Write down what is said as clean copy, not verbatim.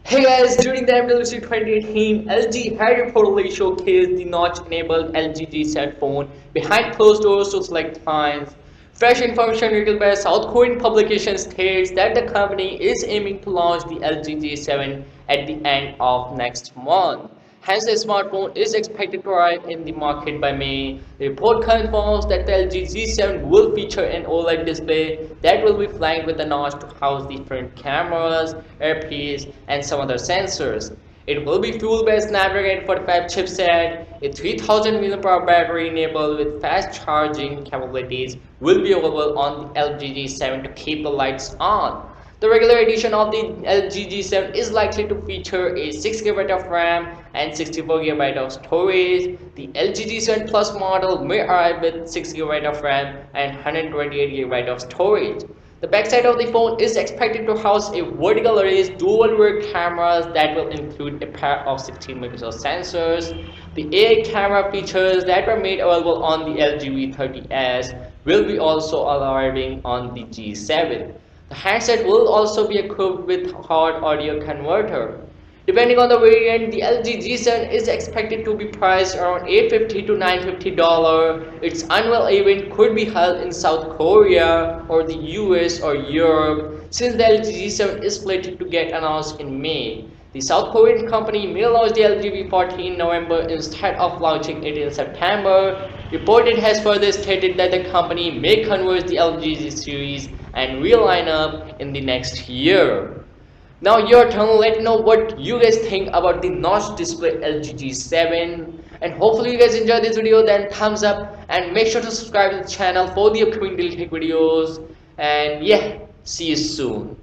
Hey guys, during the MWC 2018, LG had reportedly showcased the notch-enabled LG G7 phone behind closed doors to select clients. Fresh information revealed by a South Korean publication states that the company is aiming to launch the LG G7 at the end of next month. Hence, the smartphone is expected to arrive in the market by May. The report confirms that the LG G7 will feature an OLED display that will be flanked with a notch to house the front cameras, earpiece, and some other sensors. It will be fueled by a Snapdragon 45 chipset. A 3000 mAh battery enabled with fast charging capabilities will be available on the LG G7 to keep the lights on. The regular edition of the LG G7 is likely to feature a 6GB of RAM and 64GB of storage. The LG G7 Plus model may arrive with 6GB of RAM and 128GB of storage. The backside of the phone is expected to house a vertical array dual rear cameras that will include a pair of 16 megapixel sensors. The AI camera features that were made available on the LG V30s will be also arriving on the G7. The handset will also be equipped with quad audio converter. Depending on the variant, the LG G7 is expected to be priced around $850 to $950. Its annual event could be held in South Korea or the US or Europe, since the LG G7 is slated to get announced in May. The South Korean company may launch the LG V40 in November instead of launching it in September. Reported has further stated that the company may convert the LG G series and realign up in the next year. Now your turn, let me know what you guys think about the notch display LG G7, and hopefully you guys enjoyed this video. Then thumbs up and make sure to subscribe to the channel for the upcoming daily tech videos, and yeah, see you soon.